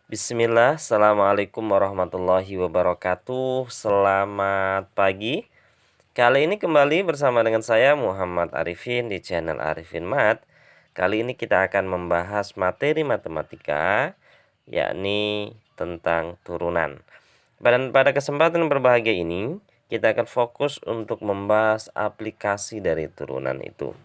Bismillah, Assalamualaikum warahmatullahi wabarakatuh. Selamat pagi. Kali ini kembali bersama dengan saya Muhammad Arifin di channel Arifin Mat. Kali ini kita akan membahas materi matematika, yakni tentang turunan. Dan pada kesempatan berbahagia ini, kita akan fokus untuk membahas aplikasi dari turunan itu.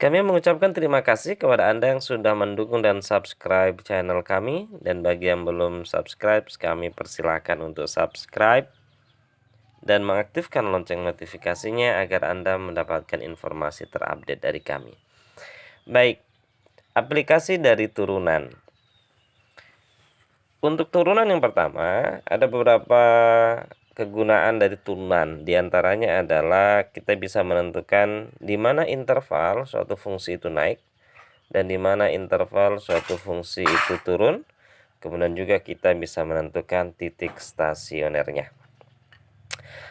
Kami mengucapkan terima kasih kepada Anda yang sudah mendukung dan subscribe channel kami. Dan bagi yang belum subscribe, kami persilakan untuk subscribe dan mengaktifkan lonceng notifikasinya agar Anda mendapatkan informasi terupdate dari kami. Baik, aplikasi dari turunan. Untuk turunan yang pertama, ada beberapa kegunaan dari turunan. Di antaranya adalah kita bisa menentukan di mana interval suatu fungsi itu naik dan di mana interval suatu fungsi itu turun. Kemudian juga kita bisa menentukan titik stasionernya.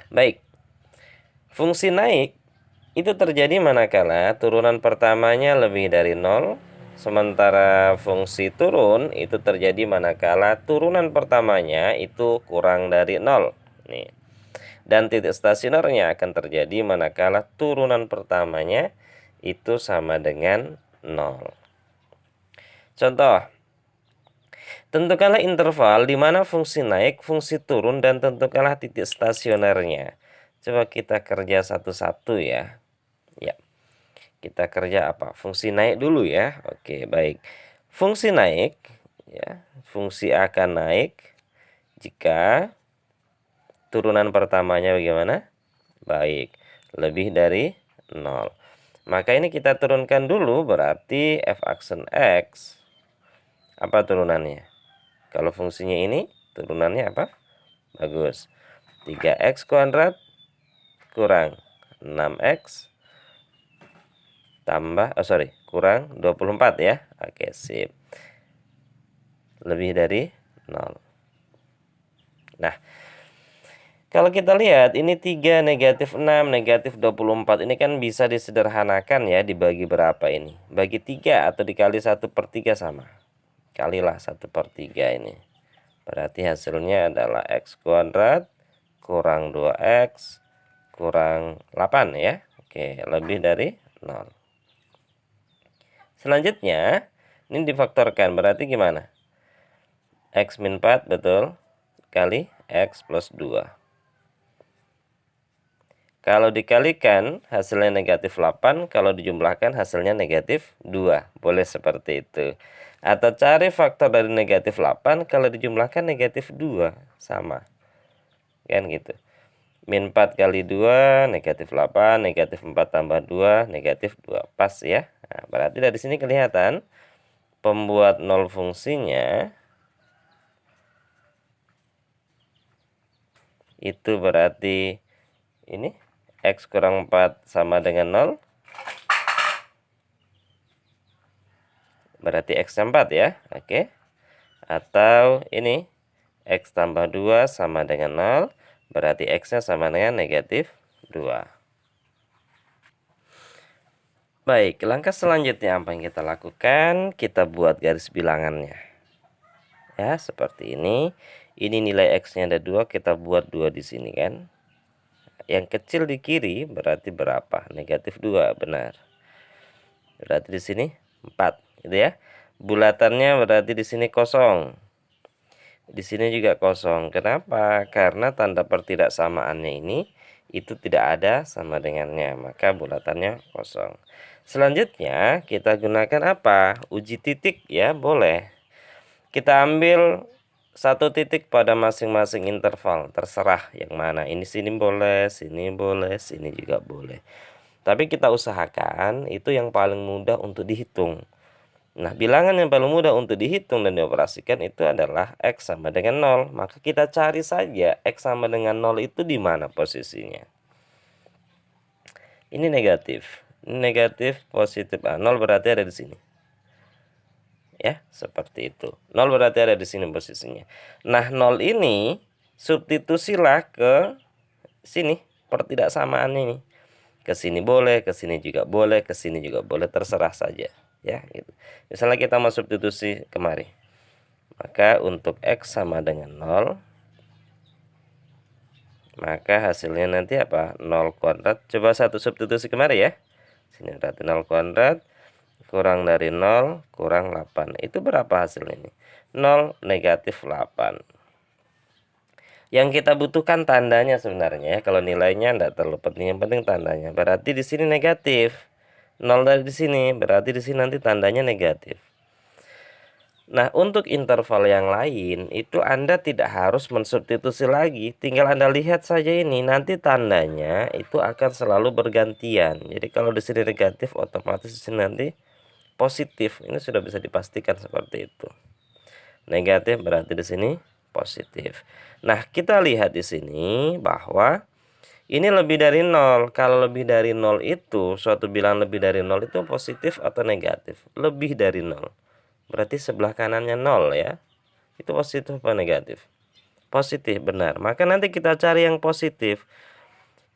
Baik, fungsi naik itu terjadi manakala turunan pertamanya lebih dari 0, sementara fungsi turun itu terjadi manakala turunan pertamanya itu kurang dari 0. Nih. Dan titik stasionernya akan terjadi manakala turunan pertamanya itu sama dengan 0. Contoh, tentukanlah interval di mana fungsi naik, fungsi turun, dan tentukanlah titik stasionernya. Coba kita kerja satu-satu ya. Ya, kita kerja apa? Fungsi naik dulu ya. Oke, baik. Fungsi naik, ya, fungsi akan naik jika turunan pertamanya bagaimana? Baik, lebih dari 0. Maka ini kita turunkan dulu, berarti f aksen x. Apa turunannya? Kalau fungsinya ini, turunannya apa? Bagus. 3x kuadrat kurang 6x tambah, kurang 24 ya. Oke, sip. Lebih dari 0. Nah, kalau kita lihat, ini 3, negatif 6, negatif 24. Ini kan bisa disederhanakan ya, dibagi berapa ini? Bagi 3 atau dikali 1/3 sama. Kalilah 1/3 ini. Berarti hasilnya adalah x kuadrat kurang 2x kurang 8 ya. Oke, lebih dari 0. Selanjutnya, ini difaktorkan. Berarti gimana? X min 4, betul. Kali X plus 2. Kalau dikalikan, hasilnya negatif 8. Kalau dijumlahkan, hasilnya negatif 2. Boleh seperti itu. Atau cari faktor dari negatif 8. Kalau dijumlahkan, negatif 2. Sama. Kan gitu. Min 4 kali 2, negatif 8. Negatif 4 tambah 2, negatif 2. Pas ya. Nah, berarti dari sini kelihatan pembuat 0 fungsinya itu berarti ini x kurang 4 sama dengan 0. Berarti x 4 ya. Oke. Atau ini x tambah 2 sama dengan 0. Berarti x-nya sama dengan negatif 2. Baik, langkah selanjutnya apa yang kita lakukan? Kita buat garis bilangannya. Ya, seperti ini. Ini nilai x-nya ada 2, kita buat 2 di sini kan. Yang kecil di kiri berarti berapa? Negatif 2, benar. Berarti di sini 4, gitu ya. Bulatannya berarti di sini kosong. Di sini juga kosong. Kenapa? Karena tanda pertidaksamaannya ini itu tidak ada sama dengannya, maka bulatannya kosong. Selanjutnya kita gunakan apa? Uji titik ya, boleh. Kita ambil satu titik pada masing-masing interval, terserah yang mana. Ini sini boleh, sini boleh, sini juga boleh. Tapi kita usahakan itu yang paling mudah untuk dihitung. Nah, bilangan yang paling mudah untuk dihitung dan dioperasikan itu adalah x sama dengan 0. Maka kita cari saja x sama dengan 0 itu di mana posisinya. Ini negatif. Ini negatif, positif. 0 berarti ada di sini. Ya, seperti itu. 0 berarti ada di sini posisinya. Nah, 0 ini substitusilah ke sini, pertidaksamaan ini. Ke sini boleh, ke sini juga boleh, ke sini juga boleh, terserah saja. Ya, gitu. Misalnya kita mau substitusi kemari. Maka untuk X sama dengan 0, maka hasilnya nanti apa? 0 kuadrat. Coba satu substitusi kemari ya. Sini berarti 0 kuadrat kurang dari 0 kurang 8. Itu berapa hasilnya ini? 0 negatif 8. Yang kita butuhkan tandanya sebenarnya ya. Kalau nilainya tidak terlalu penting, yang penting tandanya. Berarti di sini negatif. 0 dari di sini, berarti di sini nanti tandanya negatif. Nah, untuk interval yang lain itu Anda tidak harus mensubstitusi lagi, tinggal Anda lihat saja ini, nanti tandanya itu akan selalu bergantian. Jadi kalau di sini negatif, otomatis di sini nanti positif. Ini sudah bisa dipastikan seperti itu. Negatif berarti di sini positif. Nah, kita lihat di sini bahwa ini lebih dari 0. Kalau lebih dari 0 itu, suatu bilangan lebih dari 0 itu positif atau negatif? Lebih dari 0. Berarti sebelah kanannya 0 ya. Itu positif apa negatif? Positif, benar. Maka nanti kita cari yang positif.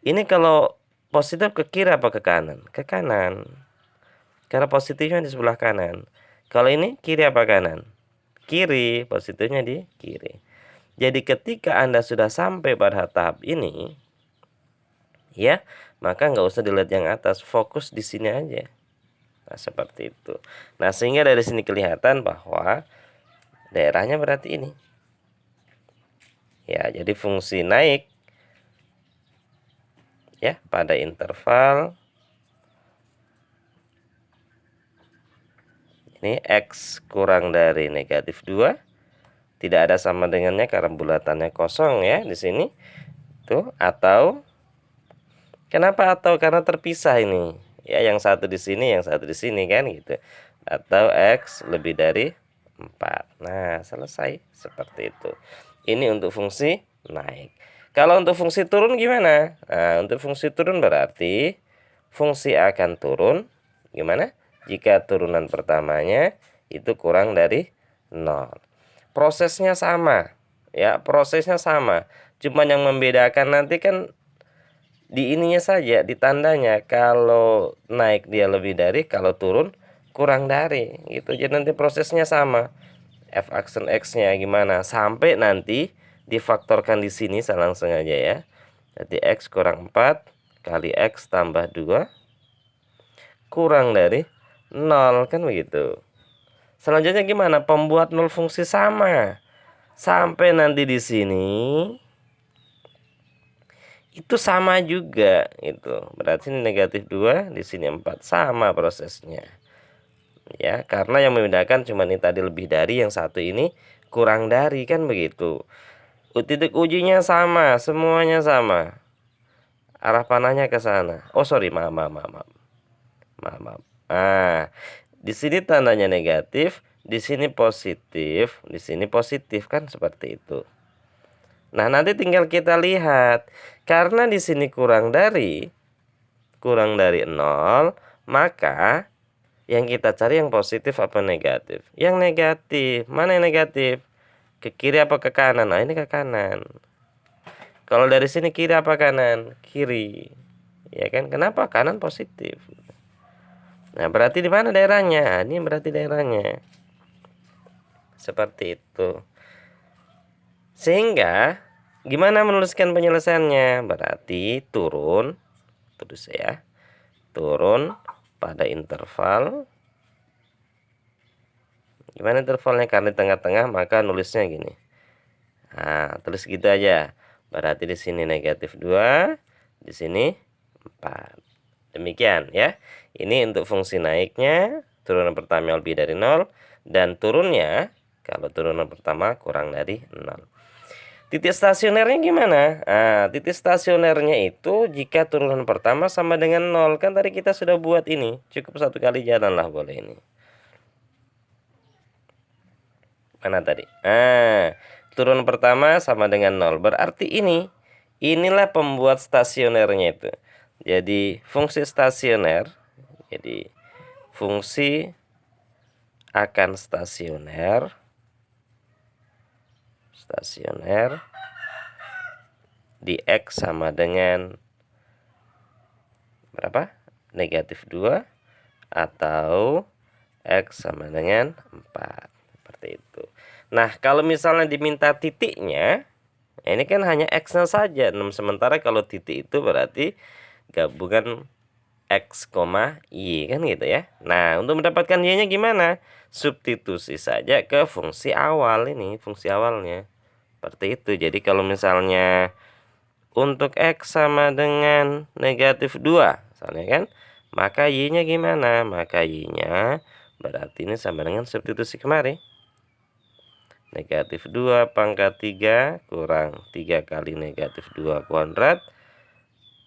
Ini kalau positif ke kiri apa ke kanan? Ke kanan. Karena positifnya di sebelah kanan. Kalau ini kiri apa kanan? Kiri, positifnya di kiri. Jadi ketika Anda sudah sampai pada tahap ini, ya, maka nggak usah dilihat yang atas, fokus di sini aja. Nah, seperti itu. Nah, sehingga dari sini kelihatan bahwa daerahnya berarti ini. Ya, jadi fungsi naik ya pada interval ini X kurang dari negatif 2. Tidak ada sama dengannya karena bulatannya kosong ya di sini. Tuh, atau kenapa atau? Karena terpisah ini. Ya, yang satu di sini, yang satu di sini kan gitu. Atau X lebih dari 4. Nah, selesai seperti itu. Ini untuk fungsi naik. Kalau untuk fungsi turun gimana? Nah, untuk fungsi turun berarti fungsi akan turun gimana? Jika turunan pertamanya itu kurang dari 0. Prosesnya sama. Ya, prosesnya sama. Cuma yang membedakan nanti kan di ininya saja, di tandanya. Kalau naik dia lebih dari, kalau turun kurang dari gitu. Jadi nanti prosesnya sama. F aksen X-nya gimana? Sampai nanti difaktorkan di sini, saya langsung aja ya. Jadi X kurang 4 kali X tambah 2 kurang dari 0 kan begitu. Selanjutnya gimana? Pembuat 0 fungsi sama. Sampai nanti di sini itu sama juga itu. Berarti ini negatif 2, di sini 4, sama prosesnya. Ya, karena yang membedakan cuma ini tadi lebih dari, yang satu ini kurang dari kan begitu. Titik ujinya sama, semuanya sama. Arah panahnya ke sana. Oh, sorry, maaf. Maaf. Ah, di sini tandanya negatif, di sini positif, di sini positif kan seperti itu. Nah, nanti tinggal kita lihat. Karena di sini kurang dari 0, maka yang kita cari yang positif apa negatif? Yang negatif. Mana yang negatif? Ke kiri apa ke kanan? Nah, ini ke kanan. Kalau dari sini kiri apa kanan? Kiri. Ya kan? Kenapa? Kanan positif. Nah, berarti di mana daerahnya? Nah, ini berarti daerahnya. Seperti itu. Sehingga gimana menuliskan penyelesaiannya? Berarti turun, terus ya. Turun pada interval. Gimana intervalnya? Karena di tengah-tengah, maka nulisnya gini. Nah, tulis gitu aja. Berarti di sini negatif 2, di sini 4. Demikian ya. Ini untuk fungsi naiknya, turunan pertama lebih dari 0, dan turunnya, kalau turunan pertama kurang dari 0. Titik stasionernya gimana? Nah, titik stasionernya itu jika turunan pertama sama dengan 0. Kan tadi kita sudah buat ini. Cukup satu kali jalan lah boleh ini. Mana tadi? Turunan pertama sama dengan 0. Berarti inilah pembuat stasionernya itu. Jadi fungsi stasioner, jadi fungsi akan stasioner di X sama dengan berapa? Negatif 2 atau X sama dengan 4. Seperti seperti itu. Nah, kalau misalnya diminta titiknya, ini kan hanya X-nya saja. Sementara kalau titik itu berarti gabungan X, Y kan gitu ya. Nah, untuk mendapatkan Y-nya gimana? Substitusi saja ke fungsi awal ini, fungsi awalnya. Seperti itu. Jadi kalau misalnya untuk X sama dengan negatif 2, misalnya kan, maka Y-nya gimana? Maka Y-nya berarti ini sama dengan substitusi kemari. Negatif 2 pangkat 3 kurang 3 kali negatif 2 kuadrat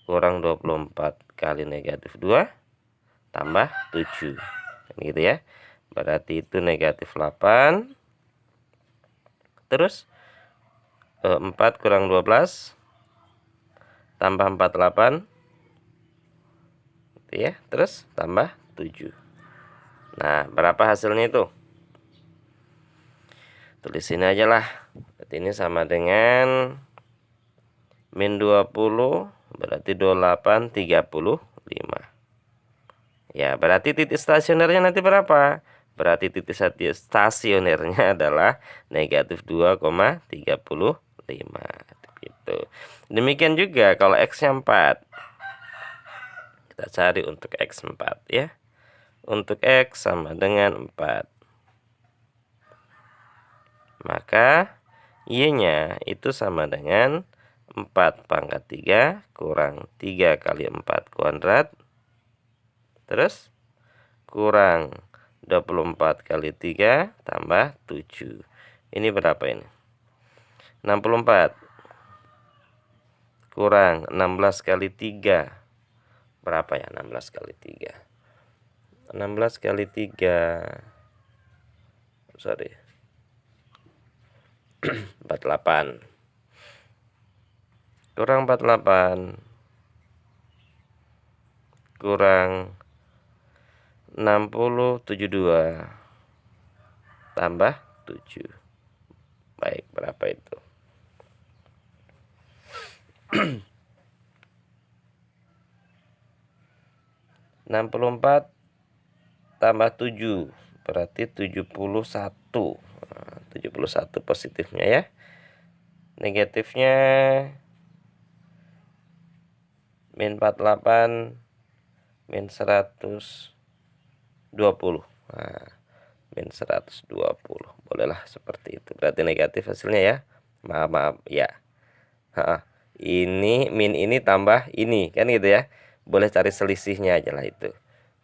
kurang 24 kali negatif 2 tambah 7. Gitu ya. Berarti itu negatif 8. Terus 4 kurang 12 tambah 48. Gitu ya. Terus tambah 7. Nah, berapa hasilnya itu? Tulis sini aja lah. Berarti ini sama dengan min 20 berarti 28 35. Ya, berarti titik stasionernya nanti berapa? Berarti titik stasionernya adalah negatif 2,35. Gitu. Demikian juga kalau X-nya 4. Kita cari untuk X4 ya. Untuk X sama dengan 4. Maka Y-nya itu sama dengan 4 pangkat 3 kurang 3 kali 4 kuadrat. Terus kurang 24 kali 3 tambah 7. Ini berapa ini? 64 kurang 16 kali 3. Berapa ya 16 kali 3? 16 kali 3. Sorry. 48. Kurang 48. Kurang 6072 tambah 7. Baik, berapa itu? 64 tambah 7 berarti 71. Nah, 71 positifnya ya. Negatifnya min 48 min 120. Nah, min 120. Bolehlah seperti itu. Berarti negatif hasilnya ya. Maaf ya. Ini min ini tambah ini kan gitu ya. Boleh cari selisihnya aja lah itu.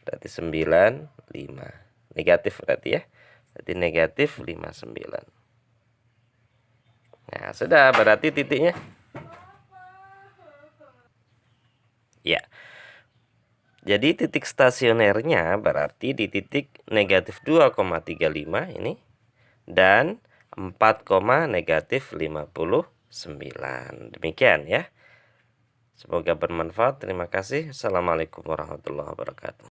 Berarti 95. Negatif berarti ya. Berarti negatif 59. Nah, sudah berarti titiknya. Ya. Jadi titik stasionernya berarti di titik negatif 2,35 ini dan 4, negatif 59. Demikian ya. Semoga bermanfaat. Terima kasih. Assalamualaikum warahmatullahi wabarakatuh.